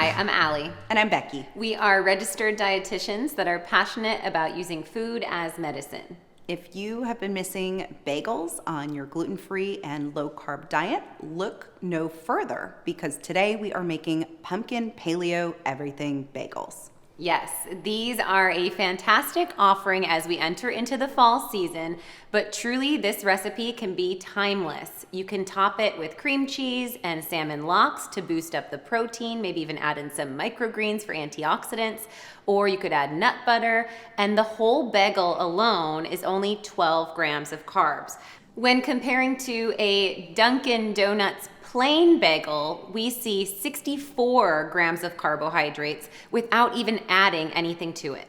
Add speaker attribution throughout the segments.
Speaker 1: Hi, I'm Allie.
Speaker 2: And I'm Becky.
Speaker 1: We are registered dietitians that are passionate about using food as medicine.
Speaker 2: If you have been missing bagels on your gluten-free and low-carb diet, look no further because today we are making Pumpkin Paleo Everything Bagels.
Speaker 1: Yes, these are a fantastic offering as we enter into the fall season, but truly this recipe can be timeless. You can top it with cream cheese and salmon lox to boost up the protein, maybe even add in some microgreens for antioxidants, or you could add nut butter, and the whole bagel alone is only 12 grams of carbs. When comparing to a Dunkin Donuts plain bagel, we see 64 grams of carbohydrates without even adding anything to it.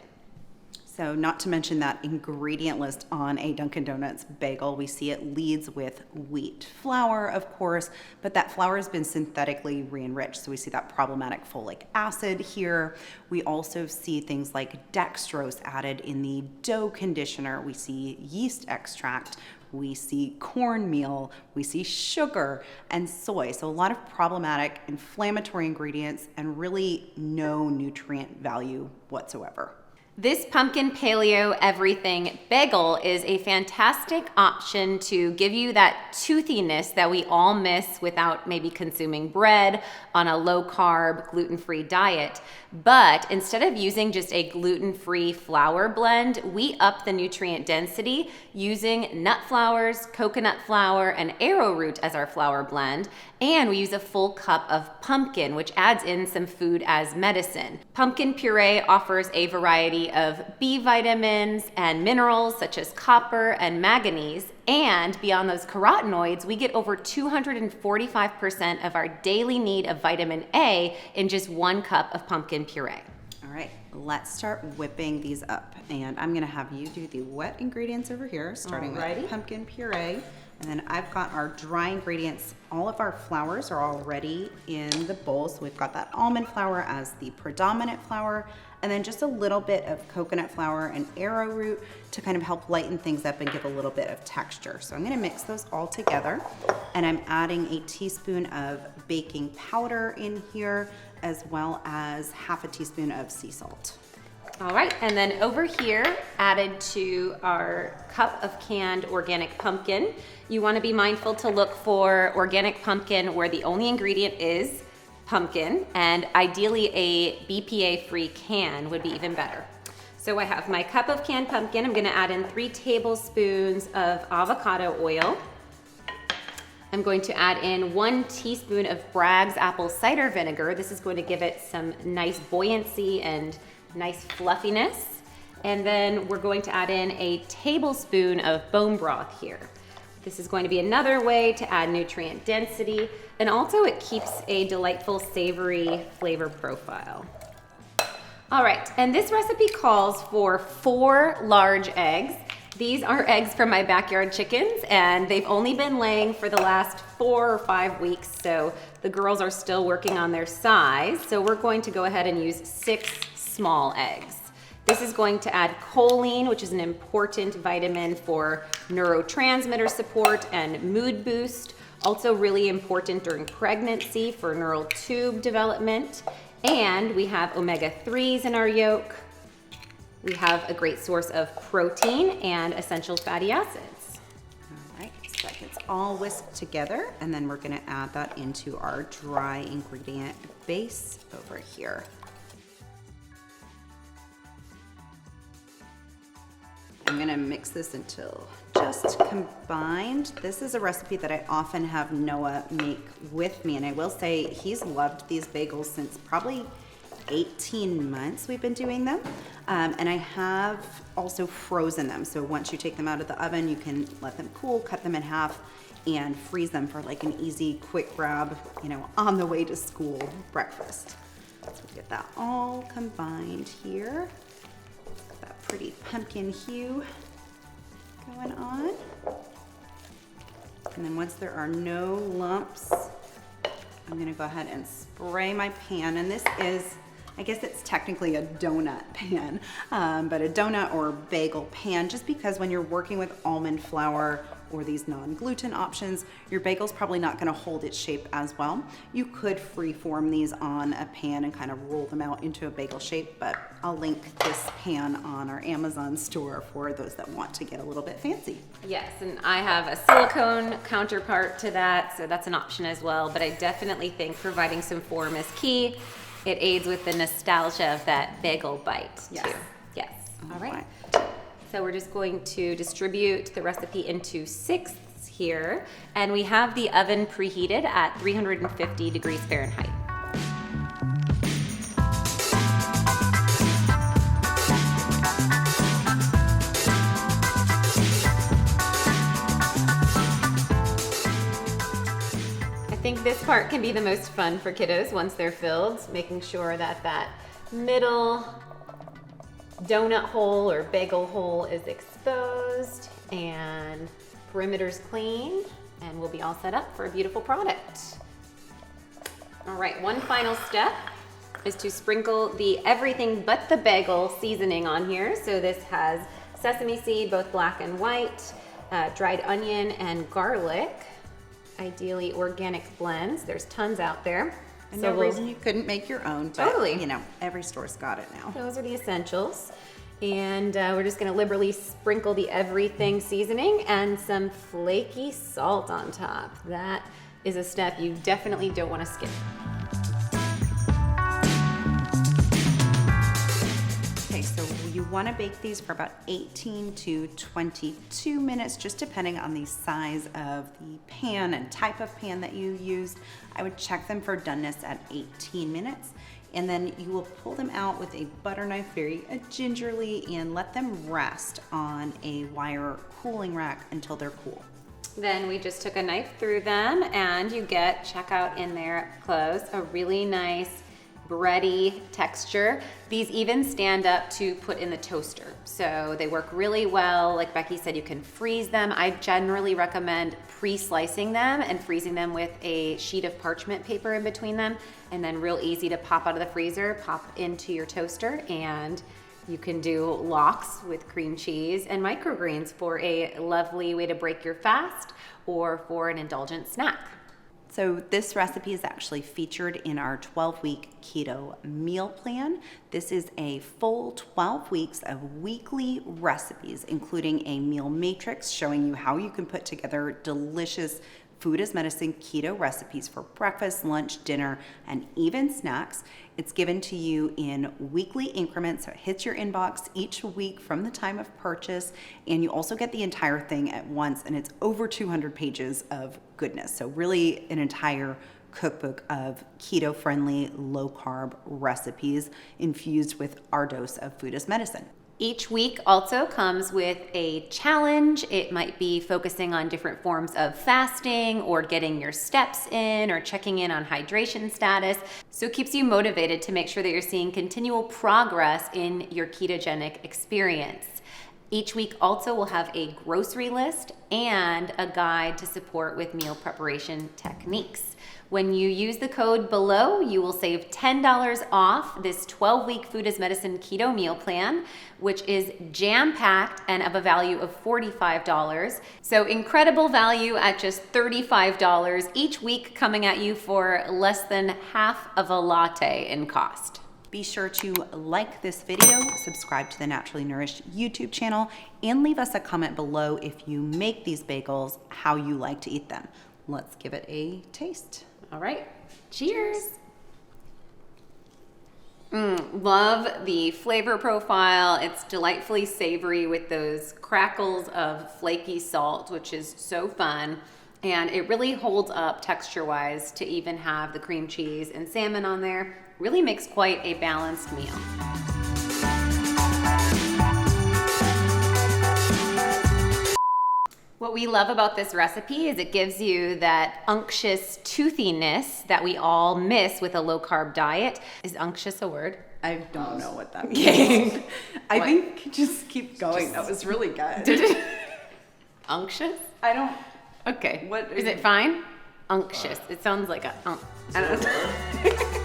Speaker 2: So not to mention that ingredient list on a Dunkin Donuts bagel, we see it leads with wheat flour, of course, but that flour has been synthetically re-enriched. So we see that problematic folic acid here. We also see things like dextrose added in the dough conditioner. We see yeast extract. We see cornmeal, we see sugar and soy. So a lot of problematic inflammatory ingredients and really no nutrient value whatsoever.
Speaker 1: This Pumpkin Paleo Everything Bagel is a fantastic option to give you that toothiness that we all miss without maybe consuming bread on a low-carb, gluten-free diet. But instead of using just a gluten-free flour blend, we up the nutrient density using nut flours, coconut flour, and arrowroot as our flour blend. And we use a full cup of pumpkin, which adds in some food as medicine. Pumpkin puree offers a variety of B vitamins and minerals such as copper and manganese. And beyond those carotenoids, we get over 245% of our daily need of vitamin A in just 1 cup of pumpkin puree.
Speaker 2: All right, let's start whipping these up. And I'm gonna have you do the wet ingredients over here, starting with pumpkin puree. And then I've got our dry ingredients. All of our flours are already in the bowl. So we've got that almond flour as the predominant flour, and then just a little bit of coconut flour and arrowroot to kind of help lighten things up and give a little bit of texture. So I'm gonna mix those all together, and I'm adding a teaspoon of baking powder in here, as well as half a teaspoon of sea salt.
Speaker 1: All right, and then over here, added to our cup of canned organic pumpkin, you wanna be mindful to look for organic pumpkin where the only ingredient is pumpkin, and ideally a BPA-free can would be even better. So I have my cup of canned pumpkin. I'm gonna add in 3 tablespoons of avocado oil. I'm going to add in 1 teaspoon of Bragg's apple cider vinegar. This is going to give it some nice buoyancy and nice fluffiness. And then we're going to add in a tablespoon of bone broth here. This is going to be another way to add nutrient density, and also it keeps a delightful savory flavor profile. All right, and this recipe calls for 4 large eggs. These are eggs from my backyard chickens, and they've only been laying for the last 4 or 5 weeks, so the girls are still working on their size. So we're going to go ahead and use 6 small eggs. This is going to add choline, which is an important vitamin for neurotransmitter support and mood boost. Also really important during pregnancy for neural tube development. And we have omega-3s in our yolk. We have a great source of protein and essential fatty acids.
Speaker 2: All right, so that gets all whisked together, and then we're gonna add that into our dry ingredient base over here. I'm gonna mix this until just combined. This is a recipe that I often have Noah make with me, and I will say he's loved these bagels since probably 18 months we've been doing them. And I have also frozen them. So once you take them out of the oven, you can let them cool, cut them in half, and freeze them for like an easy, quick grab, you know, on the way to school breakfast. So get that all combined here. That pretty pumpkin hue going on. And then once there are no lumps, I'm gonna go ahead and spray my pan. And this is I guess it's technically a donut pan, but a donut or bagel pan, just because when you're working with almond flour or these non-gluten options, your bagel's probably not gonna hold its shape as well. You could freeform these on a pan and kind of roll them out into a bagel shape, but I'll link this pan on our Amazon store for those that want to get a little bit fancy.
Speaker 1: Yes, and I have a silicone counterpart to that, so that's an option as well, but I definitely think providing some form is key. It aids with the nostalgia of that bagel bite too. Yes. All right. So we're just going to distribute the recipe into sixths here, and we have the oven preheated at 350 degrees Fahrenheit. I think this part can be the most fun for kiddos once they're filled, making sure that that middle donut hole or bagel hole is exposed and perimeter's clean, and we'll be all set up for a beautiful product. All right, one final step is to sprinkle the everything but the bagel seasoning on here. So this has sesame seed, both black and white, dried onion and garlic, ideally organic blends. There's tons out there.
Speaker 2: And no reason you couldn't make your own, but
Speaker 1: totally.
Speaker 2: You know, every store's got it now.
Speaker 1: Those are the essentials. And we're just gonna liberally sprinkle the everything seasoning and some flaky salt on top. That is a step you definitely don't wanna skip.
Speaker 2: Okay, so you wanna bake these for about 18 to 22 minutes, just depending on the size of the pan and type of pan that you used. I would check them for doneness at 18 minutes. And then you will pull them out with a butter knife very gingerly and let them rest on a wire cooling rack until they're cool.
Speaker 1: Then we just took a knife through them, and you get, check out in there close, a really nice bready texture. These even stand up to put in the toaster. So they work really well. Like Becky said, you can freeze them. I generally recommend pre-slicing them and freezing them with a sheet of parchment paper in between them, and then real easy to pop out of the freezer, pop into your toaster, and you can do lox with cream cheese and microgreens for a lovely way to break your fast or for an indulgent snack.
Speaker 2: So this recipe is actually featured in our 12-week keto meal plan. This is a full 12 weeks of weekly recipes, including a meal matrix showing you how you can put together delicious food as medicine keto recipes for breakfast, lunch, dinner, and even snacks. It's given to you in weekly increments, so it hits your inbox each week from the time of purchase, and you also get the entire thing at once, and it's over 200 pages of goodness. So really an entire cookbook of keto-friendly, low-carb recipes infused with our dose of food as medicine.
Speaker 1: Each week also comes with a challenge. It might be focusing on different forms of fasting or getting your steps in or checking in on hydration status. So it keeps you motivated to make sure that you're seeing continual progress in your ketogenic experience. Each week also will have a grocery list and a guide to support with meal preparation techniques. When you use the code below, you will save $10 off this 12-week Food as Medicine keto meal plan, which is jam-packed and of a value of $45. So incredible value at just $35 each week, coming at you for less than half of a latte in cost.
Speaker 2: Be sure to like this video, subscribe to the Naturally Nourished YouTube channel, and leave us a comment below if you make these bagels, how you like to eat them. Let's give it a taste.
Speaker 1: All right, cheers. Love the flavor profile. It's delightfully savory with those crackles of flaky salt, which is so fun. And it really holds up texture-wise to even have the cream cheese and salmon on there. Really makes quite a balanced meal. What we love about this recipe is it gives you that unctuous toothiness that we all miss with a low-carb diet. Is unctuous a word?
Speaker 2: I don't know what that means. I think just keep going. That was really good.
Speaker 1: Unctuous?
Speaker 2: I don't.
Speaker 1: Okay.
Speaker 2: What
Speaker 1: is it fine? Unctuous. It sounds like a I don't know.